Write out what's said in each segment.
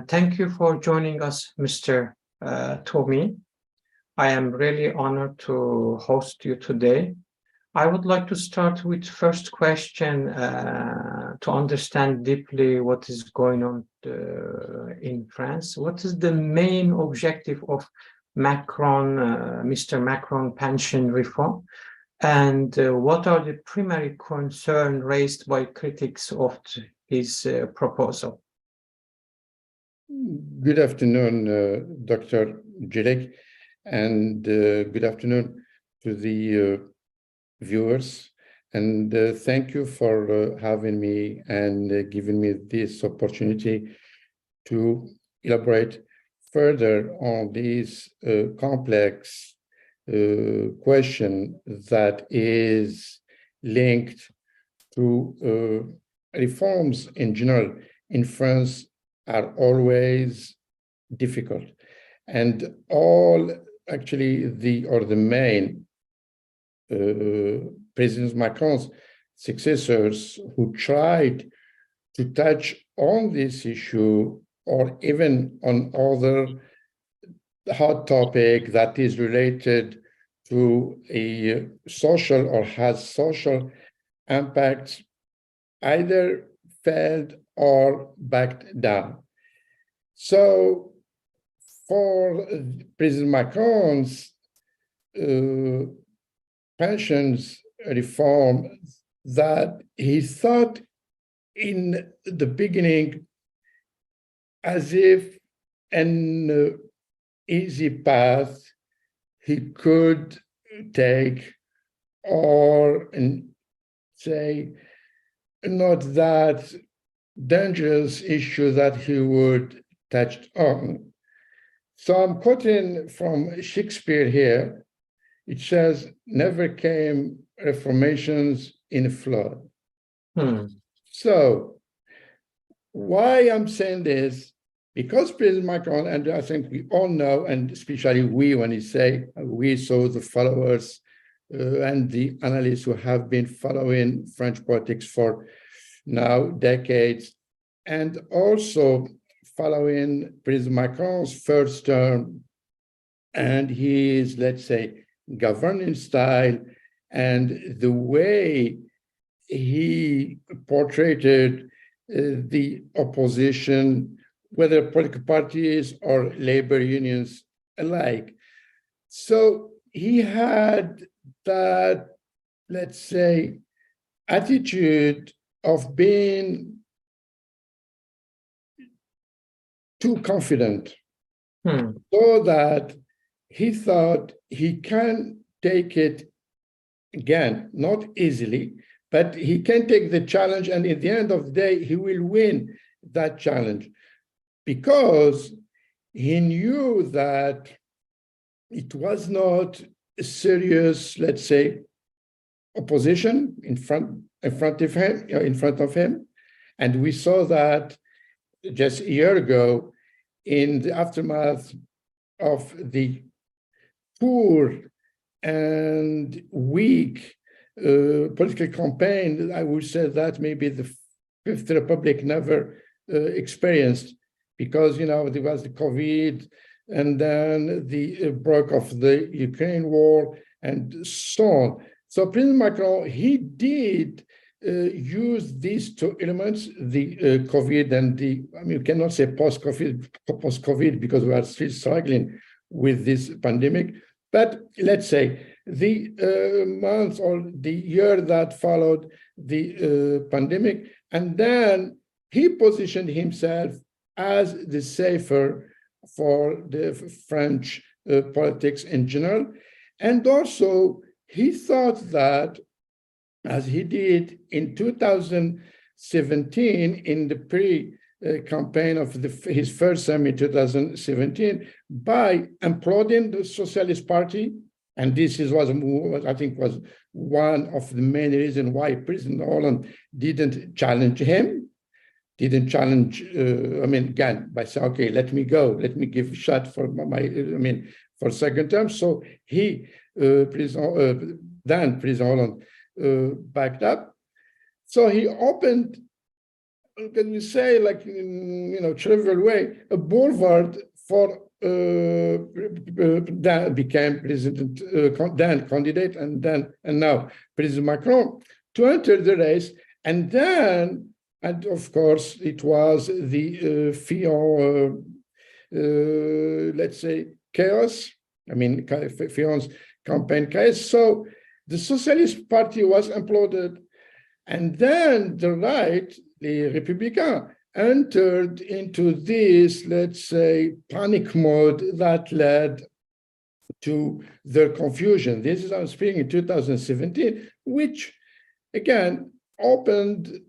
Thank you for joining us, Mr. Toumi. I am really honored to host you today. I would like to start with first question to understand deeply what is going on in France. What is the main objective of Mr. Macron pension reform? And what are the primary concerns raised by critics of his proposal? Good afternoon, Dr. Jilek, and good afternoon to the viewers. And thank you for having me and giving me this opportunity to elaborate further on this complex question that is linked to reforms in general in France are always difficult. And all actually the main President Macron's successors who tried to touch on this issue or even on other hot topic that is related to a social or has social impact either failed or backed down. So for President Macron's pensions reform that he thought in the beginning as if an easy path he could take, or say not that dangerous issue that he would touch on. So I'm quoting from Shakespeare here. It says, "Never came reformations in a flood." So why I'm saying this, because President Macron, and I think we all know, and especially we, when he say we, so the followers and the analysts who have been following French politics for now decades, and also following President Macron's first term and his, let's say, governing style and the way he portrayed the opposition, whether political parties or labor unions alike. So he had that, let's say, attitude of being too confident, so that he thought he can take it again, not easily, but he can take the challenge, and at the end of the day, he will win that challenge, because he knew that it was not a serious, let's say, opposition in front of him. And we saw that just a year ago in the aftermath of the poor and weak political campaign. I would say that maybe the Fifth Republic never experienced, because, you know, there was the COVID and then the break of the Ukraine war and so on. So President Macron, he did use these two elements, the COVID and the, I mean, you cannot say post-COVID because we are still struggling with this pandemic. But let's say the month or the year that followed the pandemic, and then he positioned himself as the safer for the French politics in general. And also, he thought that, as he did in 2017, in the pre-campaign of his first term in 2017, by imploding the Socialist Party, and this was, I think, was one of the main reasons why President Hollande didn't challenge him, again, by saying, okay, let me go, let me give a shot for for second term. So he, President Hollande, backed up. So he opened can we say, like in trivial way, a boulevard for that became president, then candidate, and now President Macron to enter the race, and then, and of course, it was the Fillon, let's say, chaos. I mean, Fillon's campaign chaos. So the Socialist Party was imploded, and then the right, the Républicains, entered into this, let's say, panic mode that led to their confusion. This is, I'm speaking in 2017, which again opened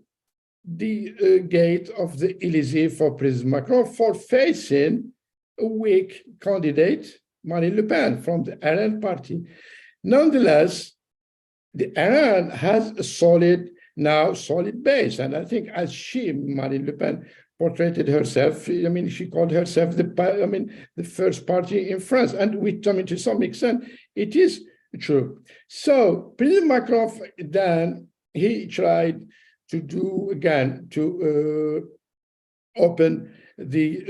the gate of the Élysée for President Macron for facing a weak candidate, Marine Le Pen, from the RN party. Nonetheless, the RN has a solid base. And I think as Marine Le Pen, portrayed herself, I mean, she called herself the first party in France. And which, I mean, to some extent, it is true. So President Macron, then he tried to do, again, to open the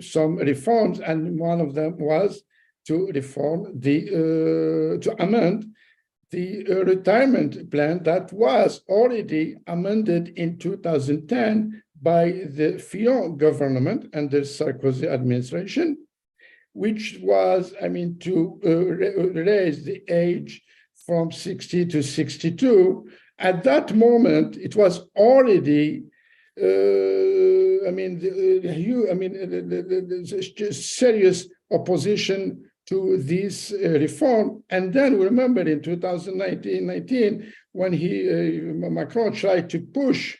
some reforms. And one of them was to reform to amend the retirement plan that was already amended in 2010 by the Fillon government and the Sarkozy administration, which was, I mean, to raise the age from 60 to 62. At that moment, it was already, serious opposition to this reform. And then remember in 2019, when Macron tried to push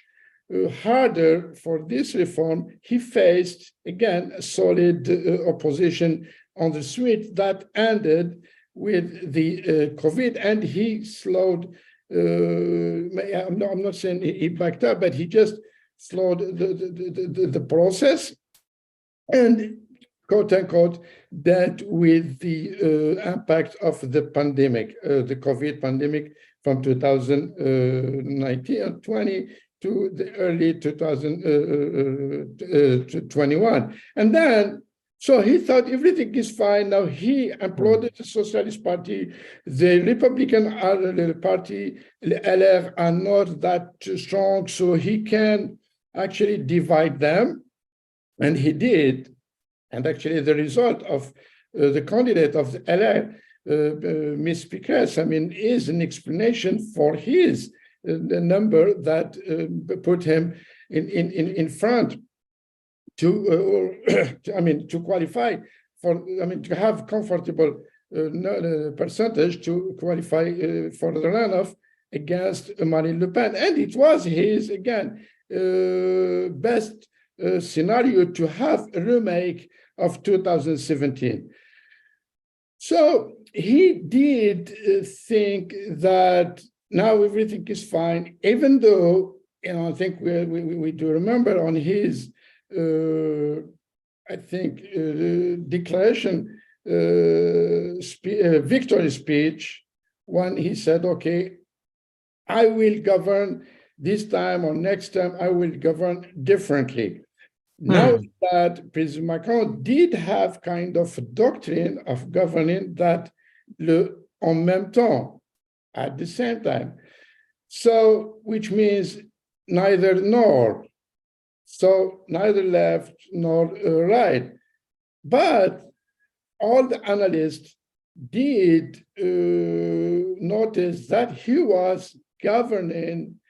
harder for this reform, he faced, again, a solid opposition on the street that ended with the COVID, and he slowed, I'm not saying he backed up, but he just slowed the process, and quote unquote, that with the impact of the pandemic, the COVID pandemic from 2019 and 20 to the early 2021. And then, so he thought everything is fine. Now he imploded the Socialist Party. The Republican Party, LR, are not that strong, so he can actually divide them. And he did. And actually, the result of the candidate of the LR, Miss Pécresse, I mean, is an explanation for his the number that put him in front to qualify for, to have comfortable percentage to qualify for the runoff against Marine Le Pen. And it was his, again, best scenario to have a remake of 2017. So he did think that now everything is fine, even though, I think we do remember on his, declaration, victory speech, when he said, okay, I will govern this time or next time, I will govern differently. Now that President Macron did have kind of a doctrine of governing that en même temps, at the same time. So, which means neither nor. So neither left nor right. But all the analysts did notice that he was governing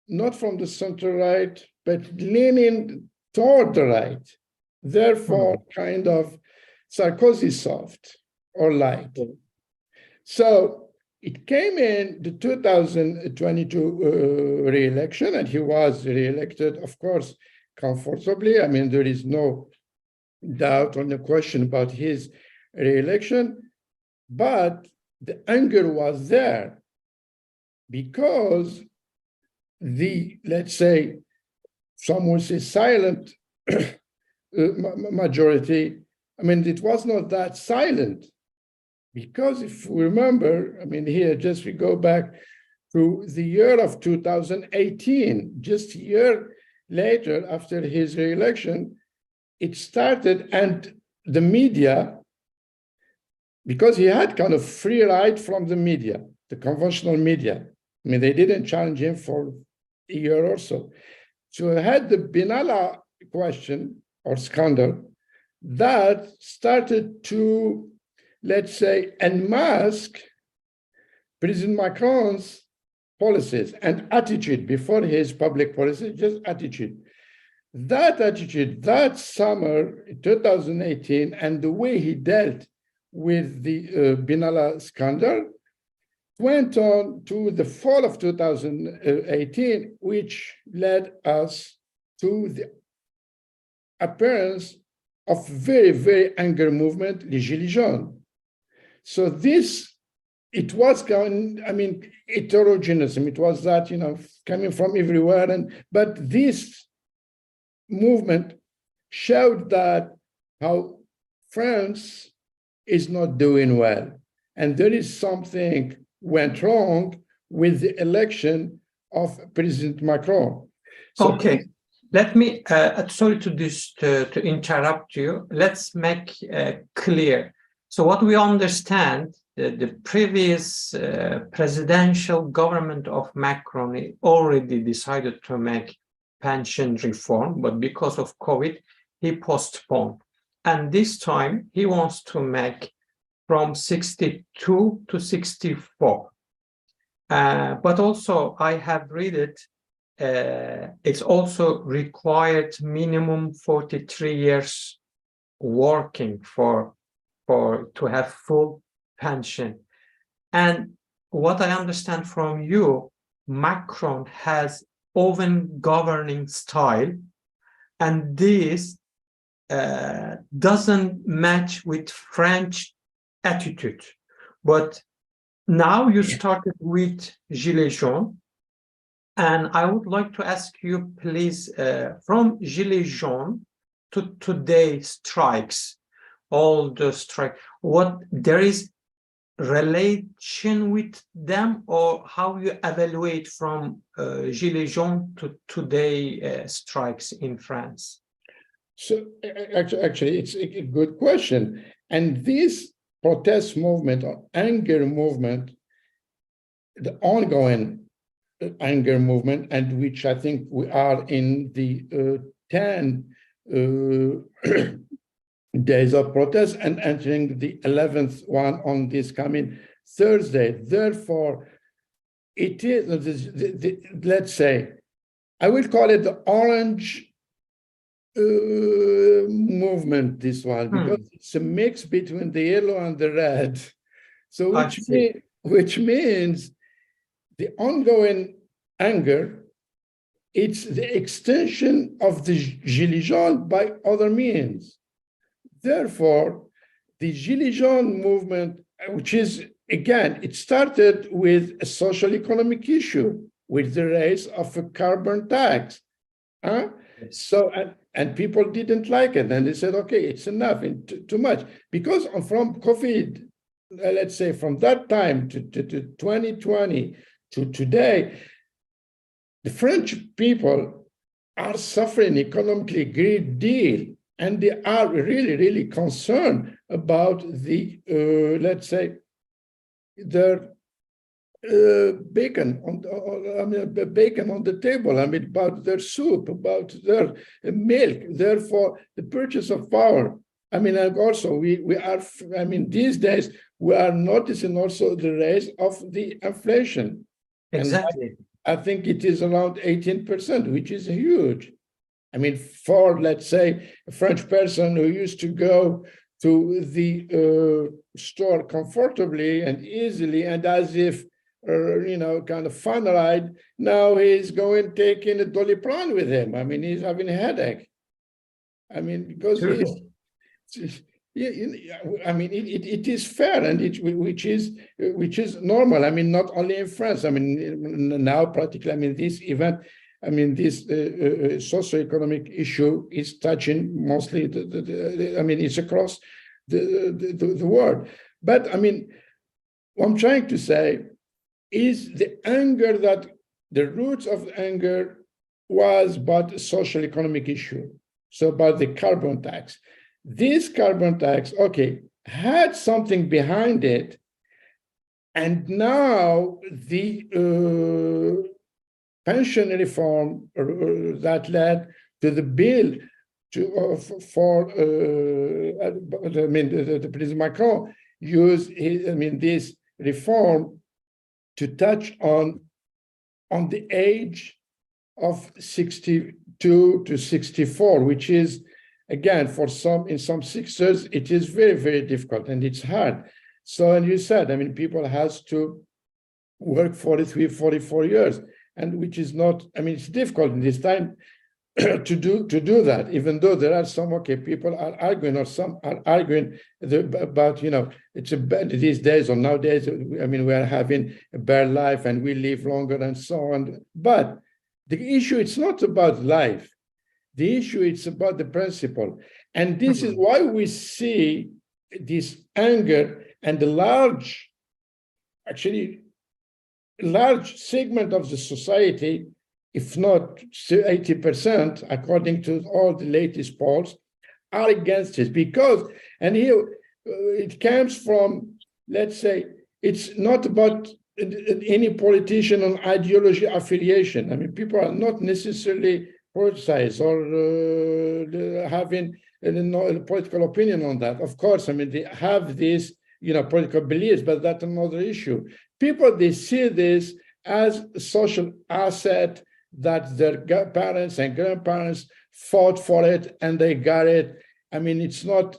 not from the center right, but leaning toward the right. Therefore, kind of Sarkozy soft or light. So it came in the 2022 re-election, and he was re-elected, of course, comfortably. I mean, there is no doubt on the question about his re-election, but the anger was there because the, let's say, some would say silent majority, I mean, it was not that silent. Because if we remember, I mean, here, just we go back through the year of 2018, just a year later after his re-election, it started, and the media, because he had kind of free ride from the media, the conventional media. I mean, they didn't challenge him for a year or so. So I had the Benalla question or scandal that started to, let's say, unmask President Macron's policies and attitude before his public policy, just attitude. That attitude, that summer, 2018, and the way he dealt with the Benalla scandal went on to the fall of 2018, which led us to the appearance of very, very angry movement, les Gilets jaunes. So this, it was going, I mean, heterogeneous. It was that, coming from everywhere. But this movement showed that how France is not doing well. And there is something went wrong with the election of President Macron. So, okay, let me, sorry to interrupt you. Let's make clear. So what we understand, the previous presidential government of Macron already decided to make pension reform, but because of COVID, he postponed. And this time he wants to make from 62 to 64. But also I have read it, it's also required minimum 43 years working to have full pension. And what I understand from you, Macron has own governing style, and this doesn't match with French attitude. But now you started with Gilets jaunes, and I would like to ask you, please, from Gilets jaunes to today's strikes, all the strike, what there is relation with them, or how you evaluate from Gilets jaunes to today strikes in France? So actually, it's a good question. And this protest movement or anger movement, the ongoing anger movement, and which I think we are in the 10 days of protest and entering the 11th one on this coming Thursday. Therefore, it is, let's say, I will call it the orange movement, this one, because it's a mix between the yellow and the red. So which means the ongoing anger, it's the extension of the Gilets jaunes by other means. Therefore, the Gilets jaunes movement, which is, again, it started with a social economic issue, with the raise of a carbon tax. Yes. So, and people didn't like it. And they said, okay, it's enough, too much. Because from COVID, let's say from that time to 2020 to today, the French people are suffering economically a great deal. And they are really, really concerned about the, let's say, their bacon on the table. I mean, about their soup, about their milk. Therefore, the purchase of power. I mean, and also we are. I mean, these days we are noticing also the rise of the inflation. Exactly. And I think it is around 18%, which is huge. I mean, for, let's say, a French person who used to go to the store comfortably and easily and as if, kind of fun ride, now he's going taking a Doliprane with him. I mean, he's having a headache. I mean, because I mean, it is fair, and which is normal. I mean, not only in France. I mean, now practically, I mean, this event, I mean, this socioeconomic issue is touching mostly I mean, it's across the world. But I mean, what I'm trying to say is the anger that the roots of anger was about a social economic issue. So about the carbon tax. This carbon tax, okay, had something behind it. And now the pension reform that led to the bill the President Macron used this reform to touch on the age of 62 to 64, which is, again, for in some sectors, it is very, very difficult and it's hard. So, and you said, people has to work 43, 44 years, and which is not, it's difficult in this time to do that, even though there are some people are arguing, or some are arguing about it's a bad these days, or nowadays we are having a better life and we live longer and so on. But the issue, it's not about life. The issue, it's about the principle, and this is why we see this anger and the large segment of the society, if not 80%, according to all the latest polls, are against it. Because, and here it comes from, let's say, it's not about any politician on ideology affiliation. People are not necessarily politicized or having a political opinion on that. Of course, they have these, political beliefs, but that's another issue. People, they see this as a social asset, that their parents and grandparents fought for it and they got it. It's not,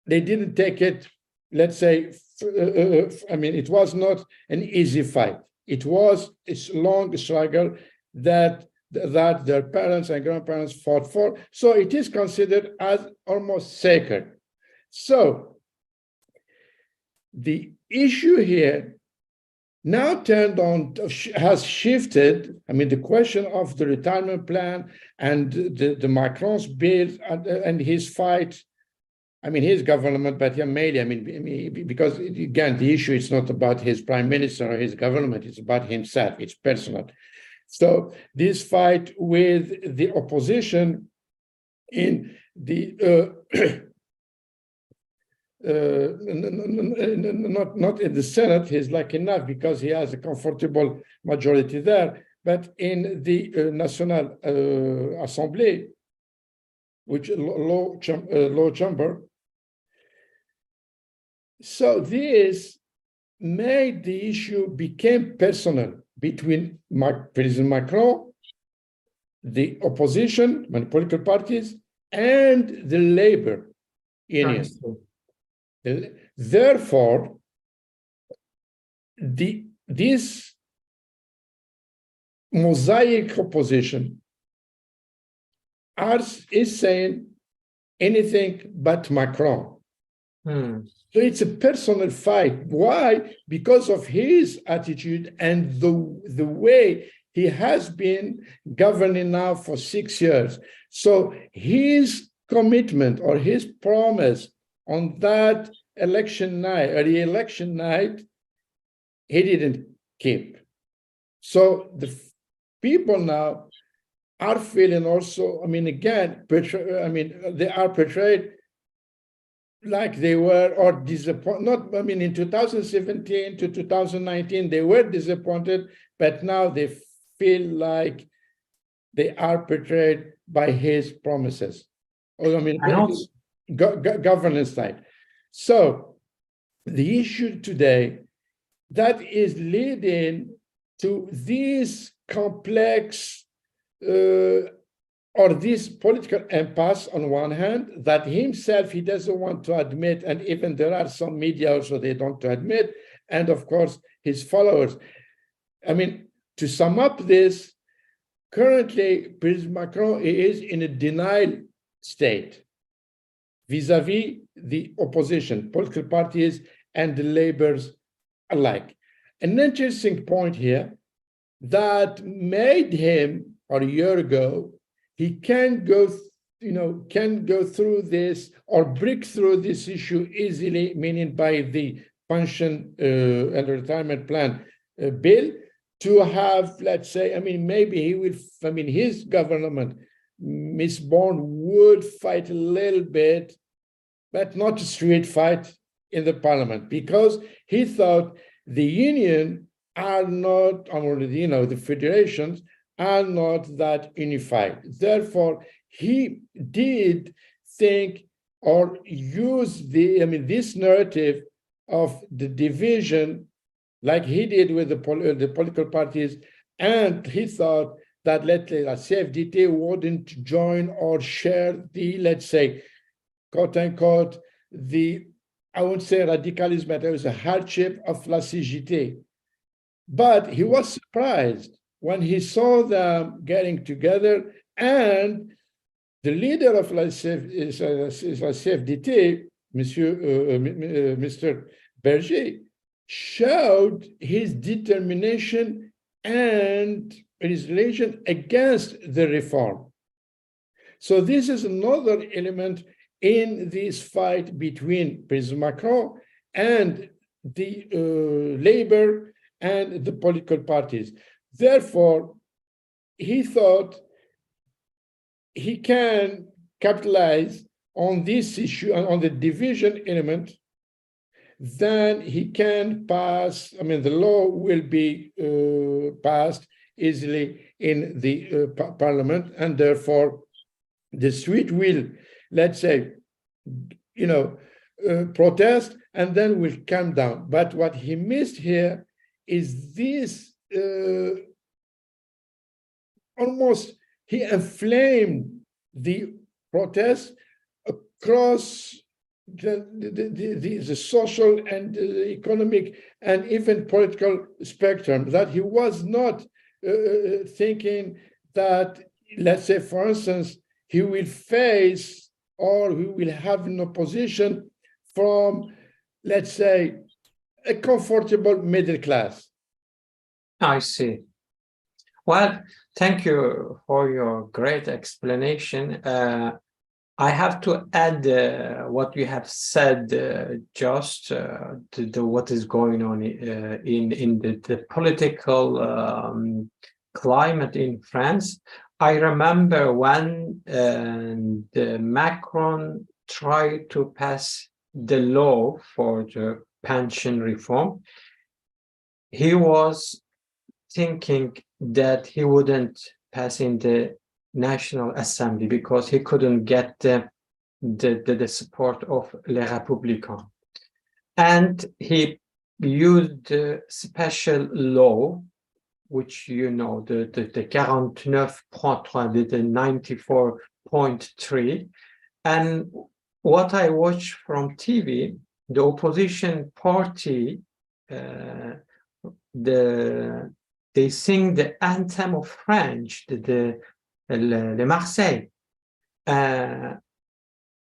they didn't take it, let's say, it was not an easy fight. It was a long struggle that their parents and grandparents fought for. So it is considered as almost sacred. So the issue here now has shifted. The question of the retirement plan and the Macron's bill and his fight, his government, but mainly, because again, the issue is not about his prime minister or his government, it's about himself, it's personal. So this fight with the opposition in the not in the Senate, he's lucky enough because he has a comfortable majority there, but in the National Assembly, which low chamber. So this made the issue became personal between President Macron, the opposition, political parties, and the labor union. Therefore, this mosaic opposition is saying anything but Macron. So it's a personal fight. Why? Because of his attitude and the way he has been governing now for 6 years. So his commitment or his promise on that election night, or the election night, he didn't keep. So the people now are feeling also, again, they are portrayed like they were, or disappointed. Not, in 2017 to 2019, they were disappointed, but now they feel like they are portrayed by his promises. Governance side. So the issue today that is leading to this complex or this political impasse on one hand, that himself, he doesn't want to admit, and even there are some media also they don't admit, and of course his followers. To sum up this, currently President Macron is in a denial state vis-a-vis the opposition, political parties, and the laborers alike. An interesting point here that made him, or a year ago, he can go through this or break through this issue easily, meaning by the pension and retirement plan bill to have, let's say, I mean, maybe he will, I mean, his government, Miss Bond, would fight a little bit, but not a street fight in the parliament, because he thought the union are not, or the federations are not that unified. Therefore, he did think or use this narrative of the division, like he did with the political parties, and he thought that, let's say, CFDT wouldn't join or share the, let's say, quote unquote, I won't say radicalism, but it was a hardship of La CGT. But he was surprised when he saw them getting together, and the leader of La CFDT, Mr. Berger, showed his determination and his relation against the reform. So this is another element in this fight between President Macron and the labor and the political parties. Therefore, he thought he can capitalize on this issue, on the division element. Then he can pass, I mean, the law will be passed easily in the parliament, and therefore the street will, let's say, protest, and then will calm down. But what he missed here is this almost, he inflamed the protest across the social and economic and even political spectrum, that he was not thinking that, let's say, for instance, he will face or he will have an opposition from, let's say, a comfortable middle class. I see. Well, thank you for your great explanation. I have to add what you have said just to what is going on in the political climate in France. I remember when Macron tried to pass the law for the pension reform, he was thinking that he wouldn't pass in the National Assembly because he couldn't get the support of Les Républicains. And he used the special law, which the 49.3, the 94.3. And what I watched from TV, the opposition party, they sing the anthem of French, Le Marseille.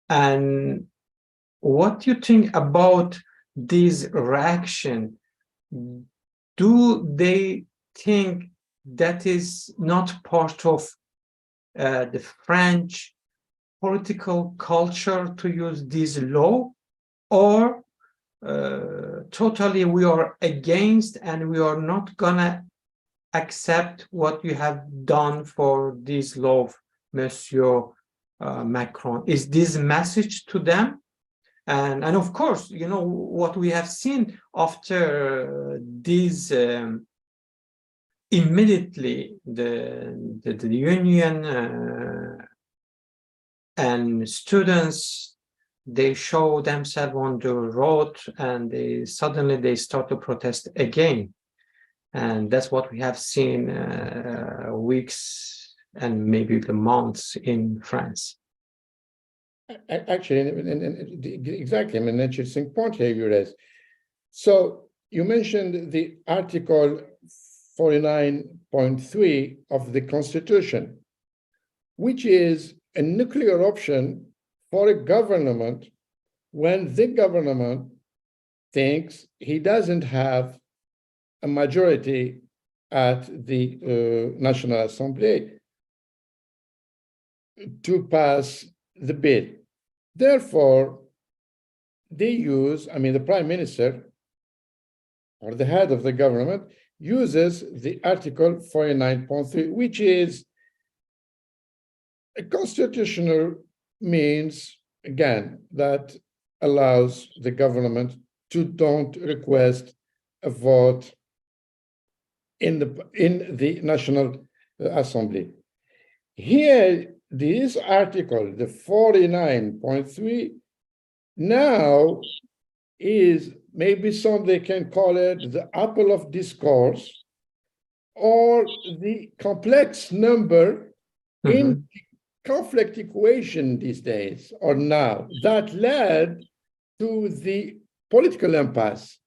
And what do you think about this reaction? Do they think that is not part of the French political culture to use this law, or totally we are against and we are not gonna accept what you have done for this law, Monsieur Macron? Is this message to them? And of course, what we have seen after this, immediately the union and students, they show themselves on the road, and they suddenly start to protest again. And that's what we have seen weeks and maybe the months in France. Actually, exactly. I mean, an interesting point here you raised. So you mentioned the Article 49.3 of the Constitution, which is a nuclear option for a government when the government thinks he doesn't have a majority at the National Assembly to pass the bill. Therefore, they use, the Prime Minister or the head of the government uses the Article 49.3, which is a constitutional means, again, that allows the government to don't request a vote in the National Assembly. Here, this article, the 49.3, now is maybe some they can call it the apple of discourse, or the complex number in the conflict equation these days or now that led to the political impasse.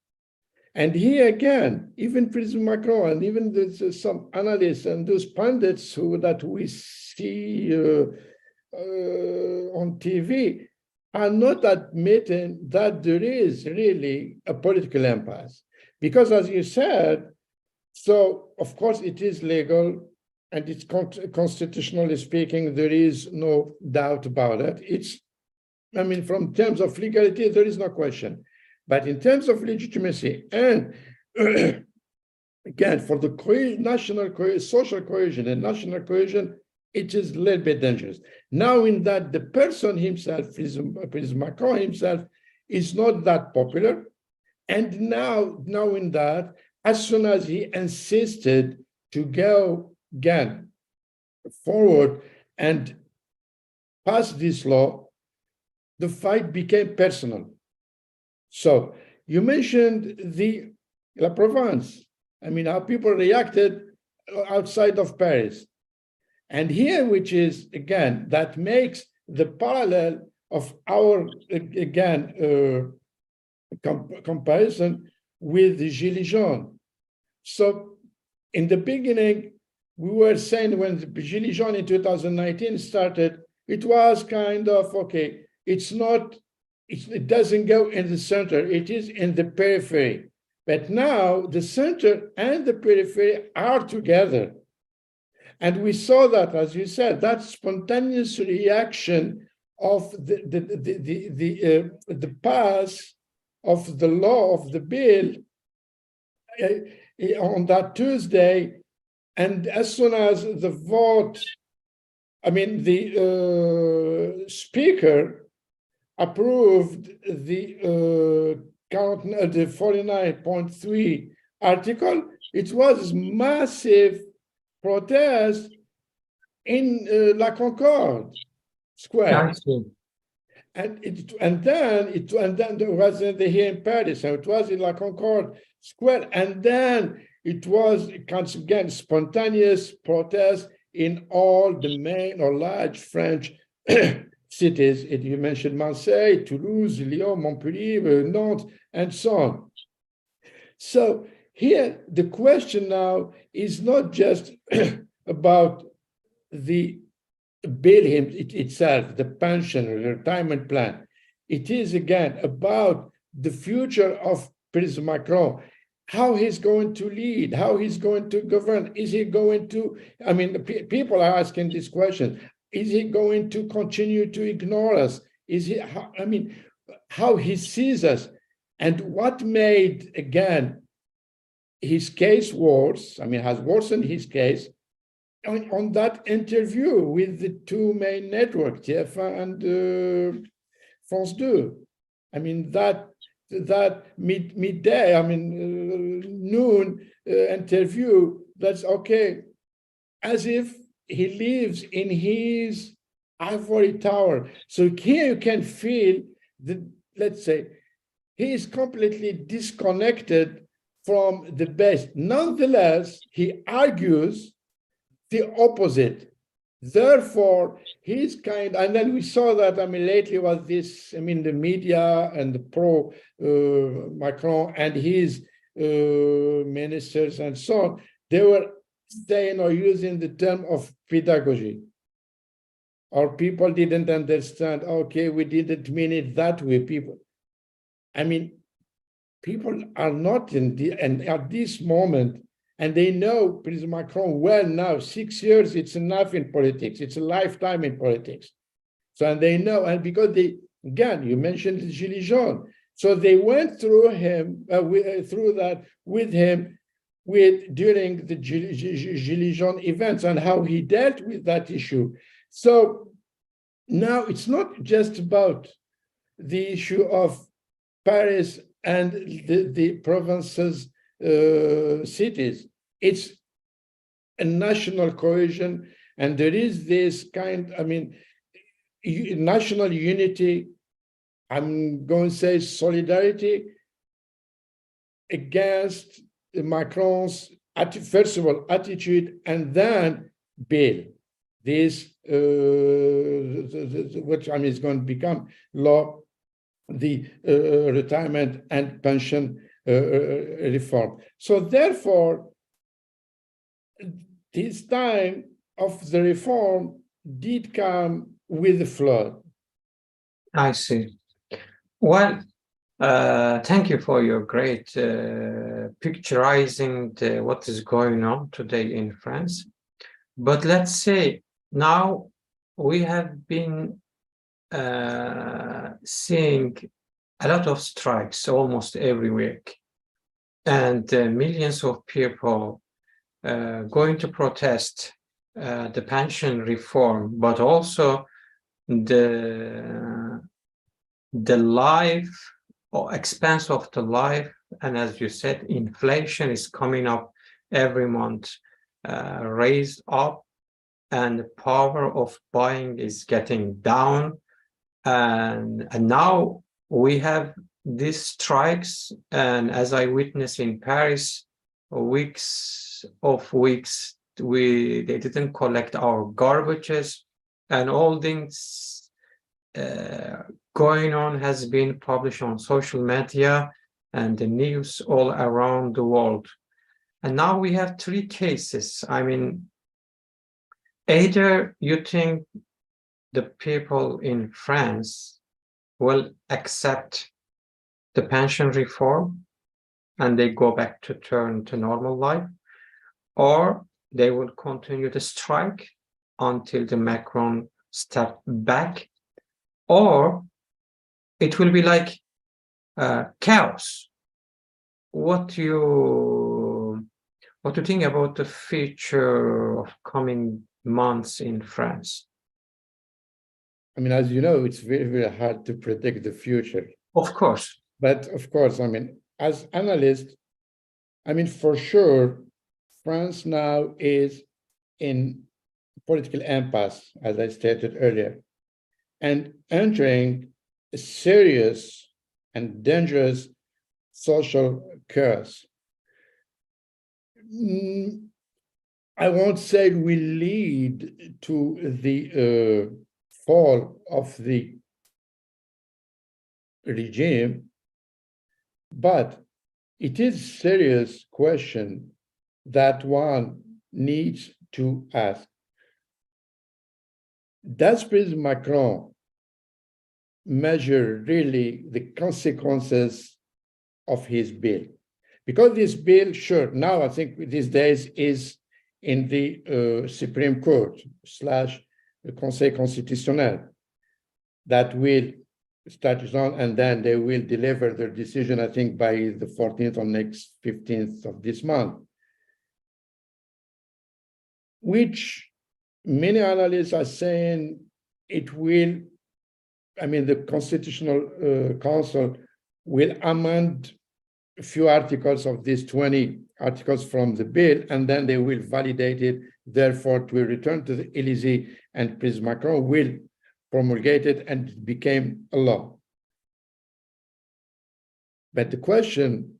And here again, even President Macron and even some analysts and those pundits that we see on TV are not admitting that there is really a political impasse. Because as you said, so of course it is legal and it's constitutionally speaking, there is no doubt about it. I mean, from terms of legality, there is no question. But in terms of legitimacy and again, for the national social cohesion and national cohesion, it is a little bit dangerous. Now, in that the person himself, President Macron himself, is not that popular. And now in that, as soon as he insisted to go again forward and pass this law, the fight became personal. So you mentioned the La Provence. I mean, how people reacted outside of Paris. And here, which is, again, that makes the parallel of our, again, comparison with the Gilets jaunes. So in the beginning, we were saying when the Gilets jaunes in 2019 started, it was kind of, okay, it doesn't go in the center, it is in the periphery. But now the center and the periphery are together. And we saw that, as you said, that spontaneous reaction of the pass of the law, of the bill on that Tuesday. And as soon as the vote, I mean, the speaker approved the 49.3 article, it was massive protest in La Concorde Square. And then there was here in Paris, so it was in La Concorde Square, and then it was again spontaneous protest in all the main or large French cities. You mentioned Marseille, Toulouse, Lyon, Montpellier, Nantes, and so on. So here, the question now is not just about the bill itself, the pension, the retirement plan. It is, again, about the future of President Macron, how he's going to lead, how he's going to govern. Is he going to, I mean, people are asking this question. Is he going to continue to ignore us? Is he, I mean, how he sees us? And what made, again, his case worse, I mean, has worsened his case on that interview with the two main networks, TF1 and France 2. I mean, that midday, I mean, noon interview, that's okay, as if he lives in his ivory tower. So here you can feel that, let's say, he is completely disconnected from the base. Nonetheless, he argues the opposite. Therefore, he's and then we saw that, I mean, lately was this, I mean, the media and the pro-Macron and his ministers and so on, they were saying or using the term of pedagogy. Or people didn't understand, okay, we didn't mean it that way, people. I mean, people are not and at this moment, and they know President Macron well now, 6 years, it's enough in politics. It's a lifetime in politics. So, and they know, and because they, again, you mentioned the Gilets jaunes. So they went through him, through that with him with during the Gilets jaunes events and how he dealt with that issue. So now it's not just about the issue of Paris and the provinces, cities. It's a national cohesion, and there is this kind, I mean, national unity, I'm going to say solidarity against Macron's, first of all, attitude, and then bill. This, which I mean is going to become law, the retirement and pension reform. So therefore, this time of the reform did come with the flood. I see. Well, thank you for your great picturizing what is going on today in France. But let's say now we have been seeing a lot of strikes almost every week, and millions of people going to protest the pension reform, but also the life or expense of the life. And as you said, inflation is coming up every month, raised up, and the power of buying is getting down. And now we have these strikes, and as I witnessed in Paris, weeks they didn't collect our garbages, and all things going on has been published on social media and the news all around the world. And now we have three cases. I mean, either you think the people in France will accept the pension reform and they go back to turn to normal life, or they will continue to strike until the Macron step back, or it will be like chaos. What do you think about the future of coming months in France? I mean, as you know, it's very, very hard to predict the future. Of course. But of course, I mean, as analysts, I mean, for sure, France now is in political impasse, as I stated earlier, and entering a serious and dangerous social chaos. I won't say it will lead to the fall of the regime, but it is a serious question that one needs to ask. Does President Macron measure really the consequences of his bill? Because this bill, sure, now I think these days is in the Supreme Court / the Conseil Constitutionnel that will start on, and then they will deliver their decision, I think, by the 14th or next 15th of this month, which many analysts are saying it will, I mean, the Constitutional Council will amend a few articles of these 20 articles from the bill, and then they will validate it. Therefore, it will return to the Élysée, and President Macron will promulgate it, and it became a law. But the question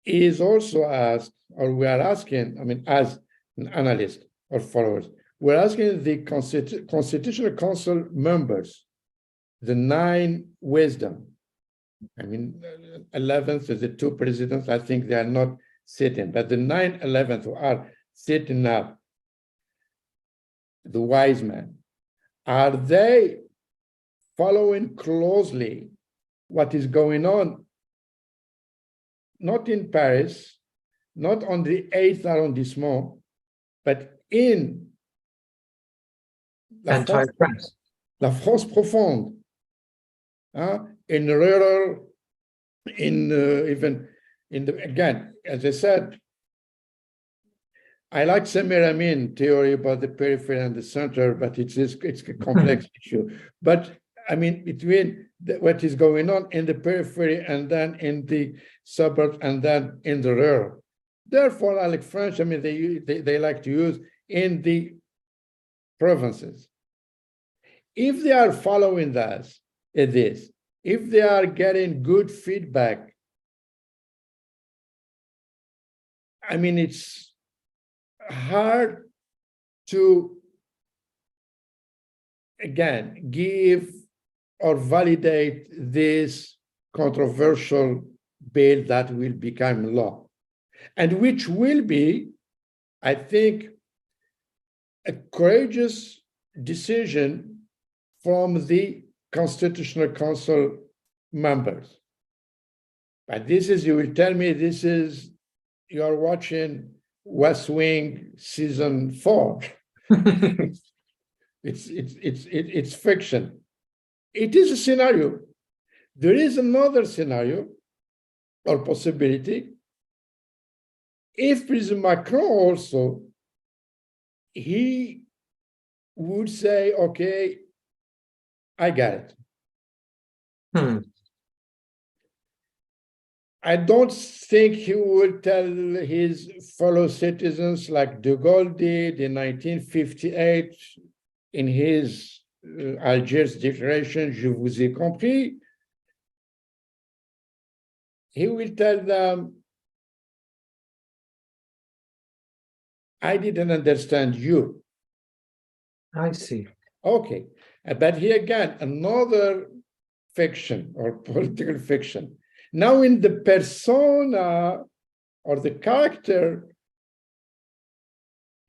is also asked, or we are asking, I mean, as an analyst or followers, we're asking the Constitutional Council members, the 9 wisdom, I mean, 11th is the 2 presidents, I think they are not sitting, but the 9 11th who are sitting now, the wise men, are they following closely what is going on, not in Paris, not on the 8th arrondissement, but in La France profonde, in rural even in the, again, as I said, I like Samir Amin theory about the periphery and the center, but it's a complex issue. But I mean, between what is going on in the periphery and then in the suburbs and then in the rural. Therefore, I like French, I mean, they like to use in the provinces. If they are following this, if they are getting good feedback, I mean, it's hard to, again, give or validate this controversial bill that will become law, and which will be, I think, a courageous decision from the Constitutional Council members. But this is, you will tell me, this is, you are watching West Wing season 4. It's fiction. It is a scenario. There is another scenario or possibility. If President Macron also, he would say, okay, I got it. I don't think he would tell his fellow citizens like de Gaulle did in 1958 in his Algiers Declaration, Je vous ai compris. He will tell them, I didn't understand you. I see. Okay, but here again, another fiction or political fiction. Now in the persona or the character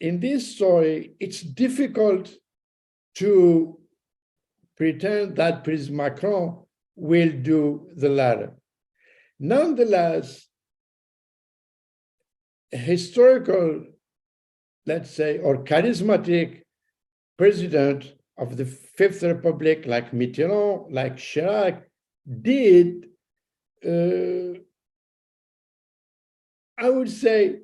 in this story, it's difficult to pretend that President Macron will do the latter. Nonetheless, a historical, let's say, or charismatic president of the Fifth Republic, like Mitterrand, like Chirac, did, I would say,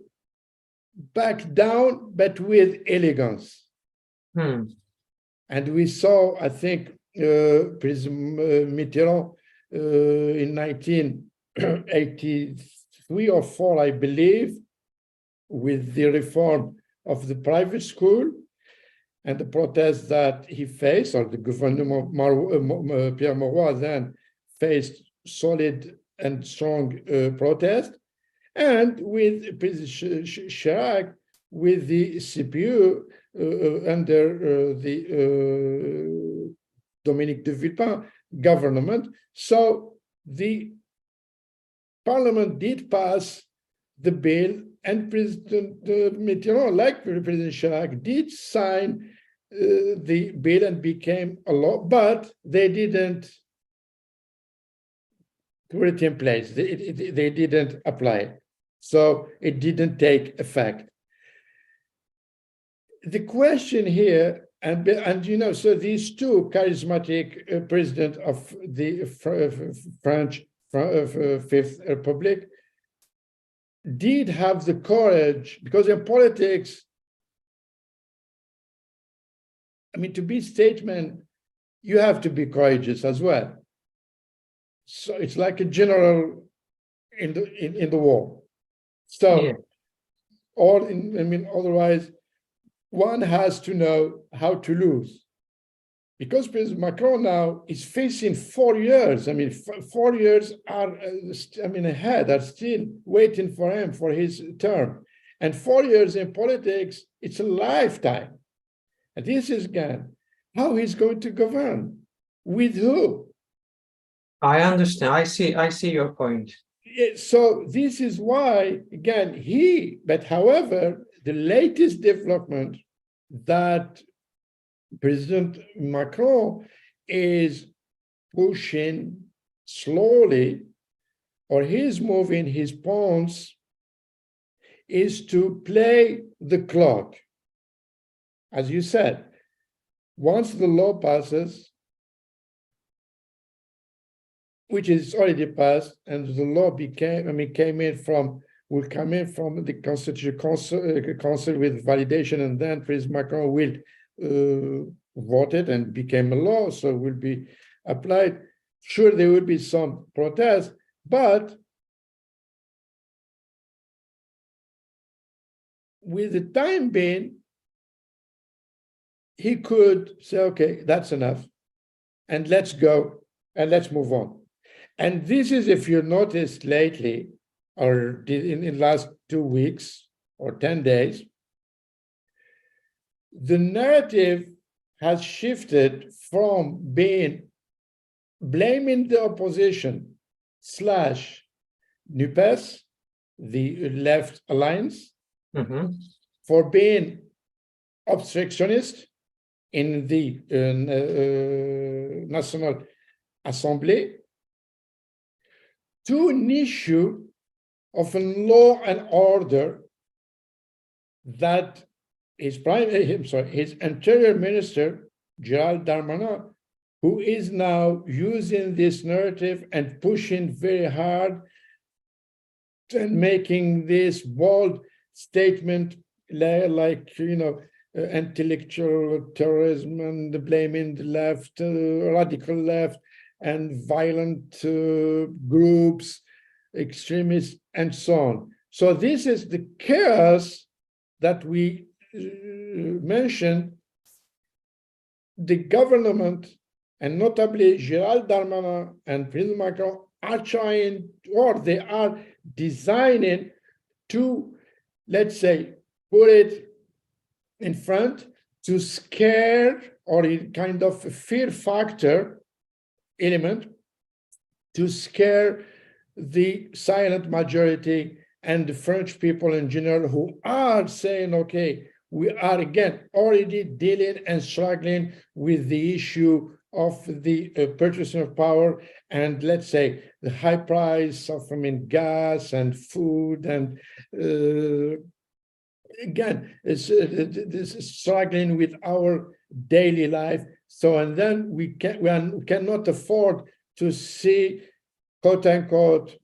back down, but with elegance. And we saw, I think, President Mitterrand in 1983 or 4, I believe, with the reform of the private school and the protests that he faced, or the government Pierre Mauroy then faced solid and strong protest, and with President Chirac, with the CPU under the Dominique de Villepin government. So the parliament did pass the bill, and President Mitterrand, like President Chirac, did sign the bill and became a law, but they didn't put it in place. They didn't apply it. So it didn't take effect. The question here, and you know, so these two charismatic president of the French Fifth Republic did have the courage, because in politics, I mean, to be statesman, you have to be courageous as well. So it's like a general in the war. So, yeah. I mean, otherwise, one has to know how to lose. Because President Macron now is facing 4 years. I mean, 4 years are, ahead, are still waiting for him for his term. And 4 years in politics, it's a lifetime. And this is, again, how he's going to govern. With who? I understand. I see your point. So this is why, again, but however, the latest development that President Macron is pushing slowly, or he's moving his pawns, is to play the clock. As you said, once the law passes, which is already passed, and the law became, will come in from the Constitutional Council with validation, and then President Macron will vote it and became a law, so will be applied. Sure, there will be some protests, but with the time being, he could say, okay, that's enough, and let's go, and let's move on. And this is, if you noticed lately, or in the last 2 weeks or 10 days, the narrative has shifted from being blaming the opposition / NUPES, the left alliance, for being obstructionist in the National Assembly, to an issue of a law and order that his Interior Minister, Gérald Darmanin, who is now using this narrative and pushing very hard and making this bold statement like, intellectual terrorism and blaming the left, radical left, and violent groups, extremists, and so on. So this is the chaos that we mentioned. The government, and notably Gérald Darmanin and President Macron, are trying, or they are designing to, let's say, put it in front to scare, or in kind of a fear factor element, to scare the silent majority and the French people in general, who are saying, okay, we are again already dealing and struggling with the issue of the purchasing of power, and let's say the high price of gas and food, and again, it's struggling with our daily life. So, and then we cannot afford to see, quote unquote,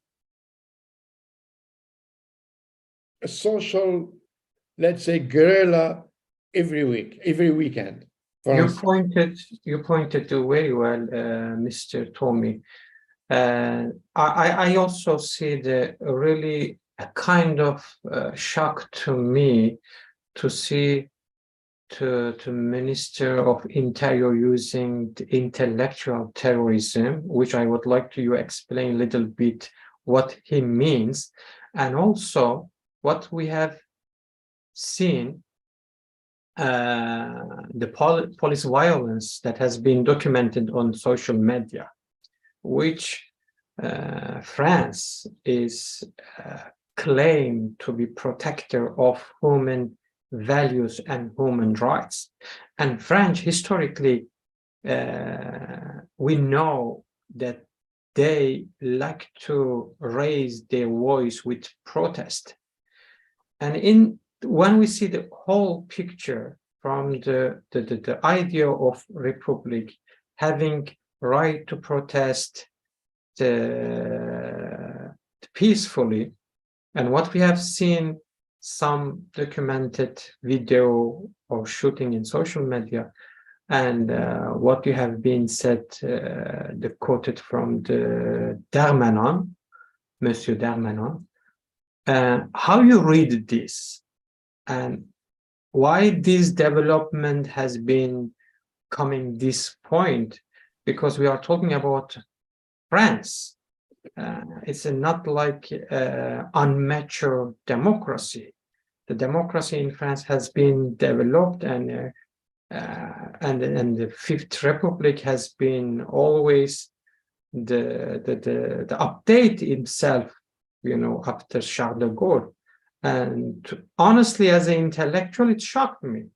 a social, let's say, guerrilla every weekend. You pointed to very well, Mr. Toumi. I also see the really a kind of shock to me to see to Minister of Interior using the intellectual terrorism, which I would like to you explain a little bit what he means, and also what we have seen, the police violence that has been documented on social media, which France is claimed to be protector of human values and human rights. And France, historically, we know that they like to raise their voice with protest. And when we see the whole picture from the idea of republic, having right to protest peacefully, and what we have seen, some documented video or shooting in social media, and what you have been said, the quoted from the Darmanin, Monsieur Darmanin, how you read this, and why this development has been coming this point? Because we are talking about France. It's not like unmature democracy. The democracy in France has been developed, and the Fifth Republic has been always the update itself, after Charles de Gaulle. And honestly, as an intellectual, it shocked me,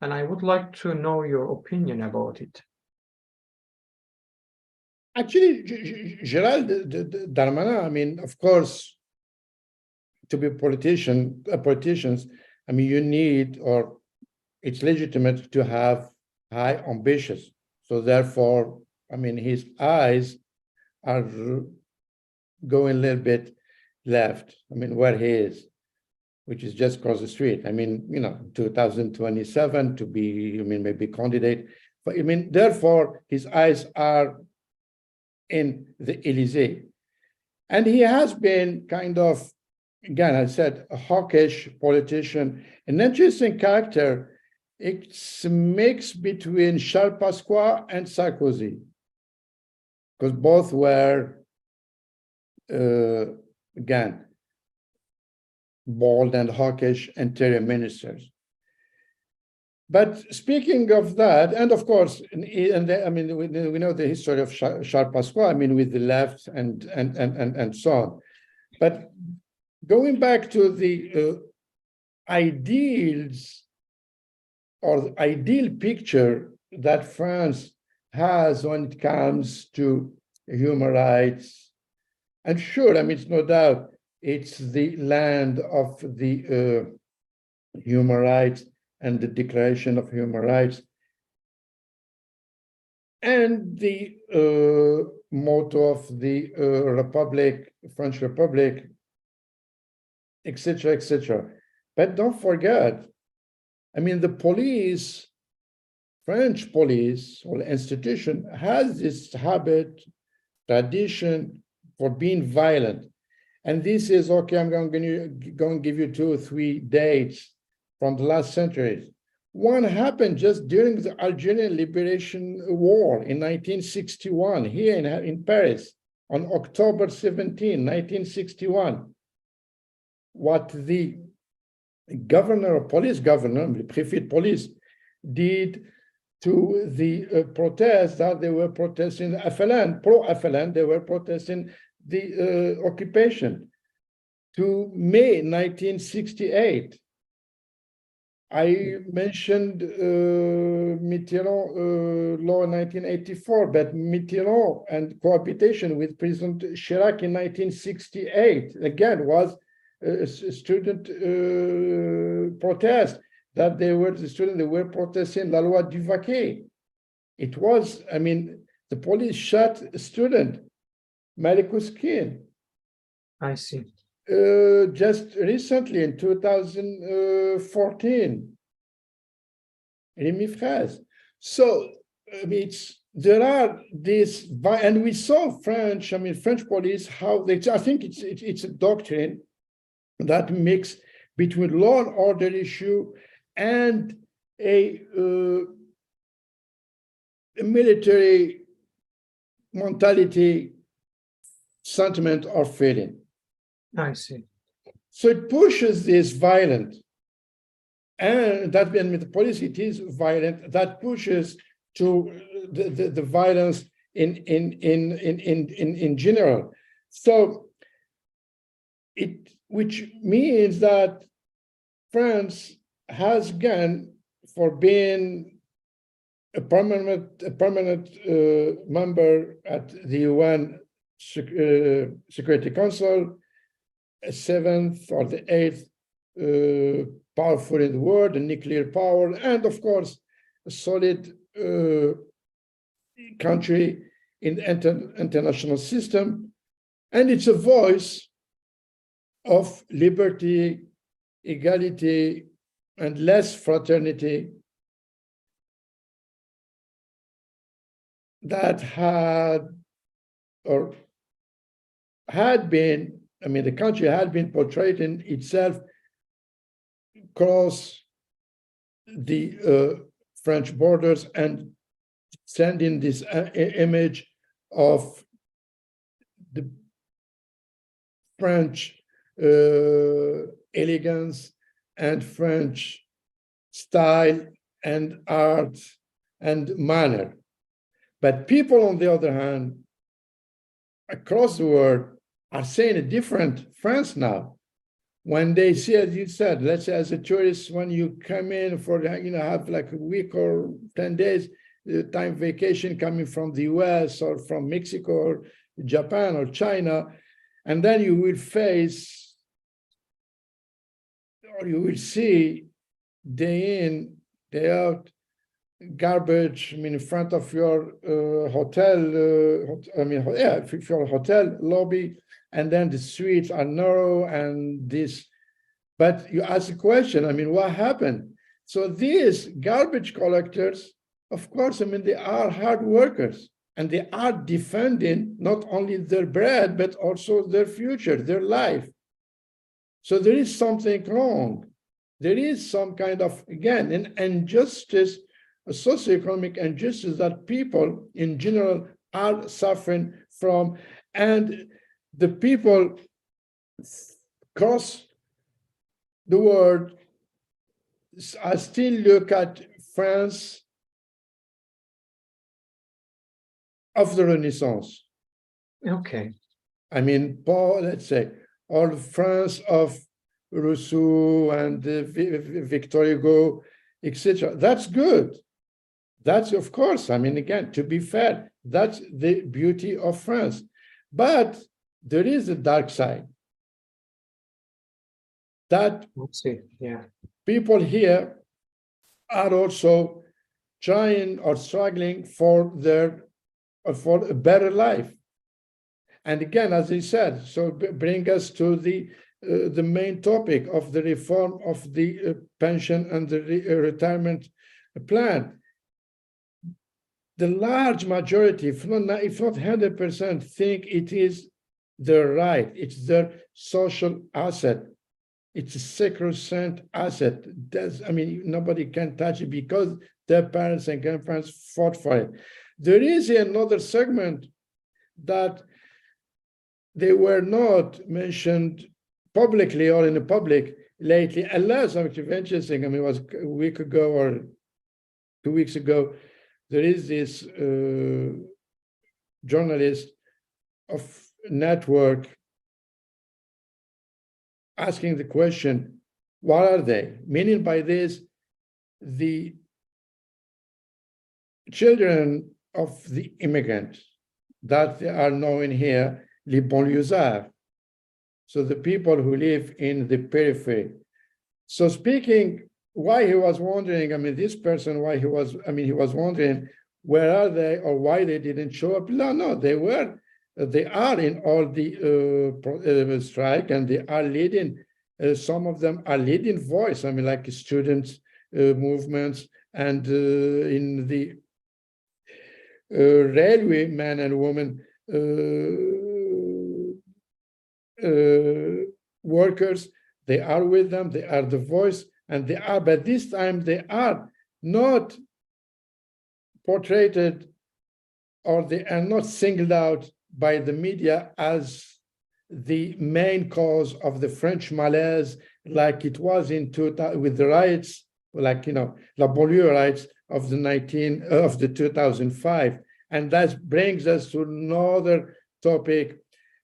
and I would like to know your opinion about it. Actually, Gérald Darmanin, of course, to be politicians, you need, or it's legitimate to have high ambitions. So therefore, his eyes are going a little bit left. I mean, where he is, which is just across the street. I mean, 2027 to be, maybe candidate. But therefore, his eyes are in the Elysee. And he has been kind of, again, I said, a hawkish politician, an interesting character. It's a mix between Charles Pasqua and Sarkozy, because both were, again, bold and hawkish interior ministers. But speaking of that, and of course, we know the history of Charles Pasqua, with the left and so on. But going back to the ideals or the ideal picture that France has when it comes to human rights, and sure, it's no doubt, it's the land of the human rights and the Declaration of Human Rights, and the motto of the Republic, French Republic, etc., etc. But don't forget, the police, French police or institution has this habit, tradition for being violent. And this is, okay, I'm going to give you 2 or 3 dates from the last centuries. One happened just during the Algerian Liberation War in 1961, here in Paris, on October 17, 1961. What the police governor, the prefect de police, did to the protests that they were protesting FLN, pro-FLN, they were protesting the occupation. To May 1968, I mentioned Mitterrand law in 1984, but Mitterrand and cohabitation with President Chirac in 1968, again, was a student protest, that they were protesting La Loi du Vaquet. It was, the police shot a student, Malikus Kien. I see. Just recently in 2014, Rémi Fraisse. So there are these, and we saw French police, how they, I think it's a doctrine that mix between law and order issue and a military mentality, sentiment, or feeling. I see. So it pushes this violent, and that the police, it is violent, that pushes to the violence in general. So which means that France has gone for being a permanent member at the UN Security Council, a 7th or the 8th powerful in the world, a nuclear power, and of course, a solid country in the international system. And it's a voice of liberty, equality, and less fraternity that had been, the country had been portrayed in itself across the French borders and sending this image of the French elegance and French style and art and manner. But people, on the other hand, across the world are saying a different France now. When they see, as you said, let's say as a tourist, when you come in for, have like a week or 10 days time vacation coming from the US or from Mexico or Japan or China, and then you will face, or you will see day in, day out, garbage, I mean, in front of your hotel, if your hotel lobby, and then the streets are narrow and this. But you ask a question, I mean, what happened? So these garbage collectors, of course, I mean, they are hard workers and they are defending not only their bread, but also their future, their life. So there is something wrong. There is some kind of, again, an injustice, a socioeconomic injustice that people in general are suffering from. And the people across the world, I still look at France of the Renaissance. Okay. I mean, Paul, let's say, or France of Rousseau and Victor Hugo, etc. That's good. That's, of course, I mean, again, to be fair, that's the beauty of France. But there is a dark side. That people here are also trying or struggling for a better life. And again, as I said, so bring us to the main topic of the reform of the pension and the retirement plan. The large majority, if not 100%, think it is their right, it's their social asset. It's a sacrosanct asset. I mean, nobody can touch it because their parents and grandparents fought for it. There is another segment that they were not mentioned publicly or in the public lately, unless something interesting. I mean, it was a week ago or 2 weeks ago, there is this journalist of network asking the question, what are they? Meaning by this, the children of the immigrants that are known here, les banlieusards. So the people who live in the periphery. So speaking, why he was wondering, I mean, this person, why he was wondering, where are they or why they didn't show up? No, they are in all the strike, and they are leading, some of them are leading voice, I mean, like students movements, and in the railway men and women workers, they are with them, they are the voice, and they are, but this time they are not portrayed or they are not singled out by the media as the main cause of the French malaise, like it was in 2000 with the riots, like, you know, La Banlieue riots of the 2005. And that brings us to another topic,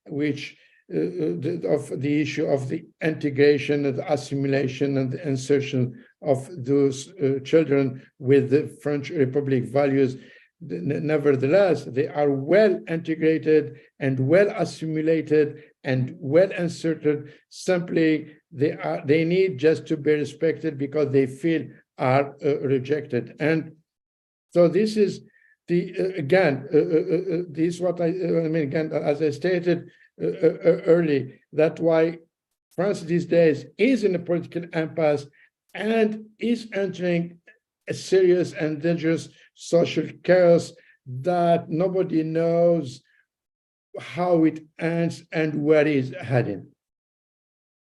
which of the issue of the integration and the assimilation and the insertion of those children with the French Republic values. Nevertheless, they are well integrated and well assimilated and well inserted. Simply, they need just to be respected because they feel are rejected. And so this is the this is what I mean, again, as I stated early, that's why France these days is in a political impasse and is entering a serious and dangerous social chaos that nobody knows how it ends and where it is heading.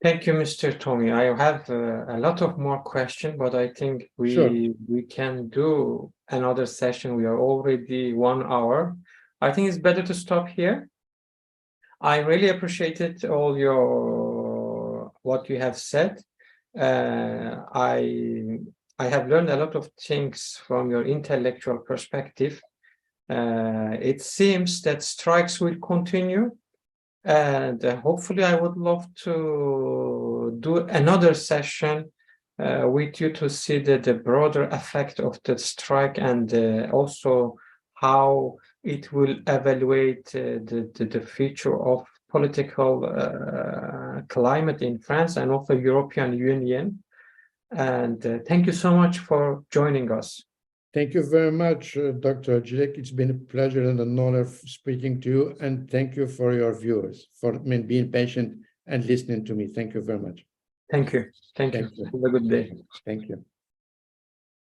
Thank you, Mr. Toumi. I have a lot of more questions, but I think we can do another session. We are already 1 hour. I think it's better to stop here. I really appreciated all what you have said. I have learned a lot of things from your intellectual perspective. It seems that strikes will continue, and hopefully I would love to do another session with you to see the broader effect of the strike, and also how it will evaluate the future of political climate in France and also European Union. And thank you so much for joining us. Thank you very much, Dr. Jilek. It's been a pleasure and an honor speaking to you, and thank you for your viewers for being patient and listening to me. Thank you very much. Thank you. Thank you. Thank you. Have a good day. Thank you.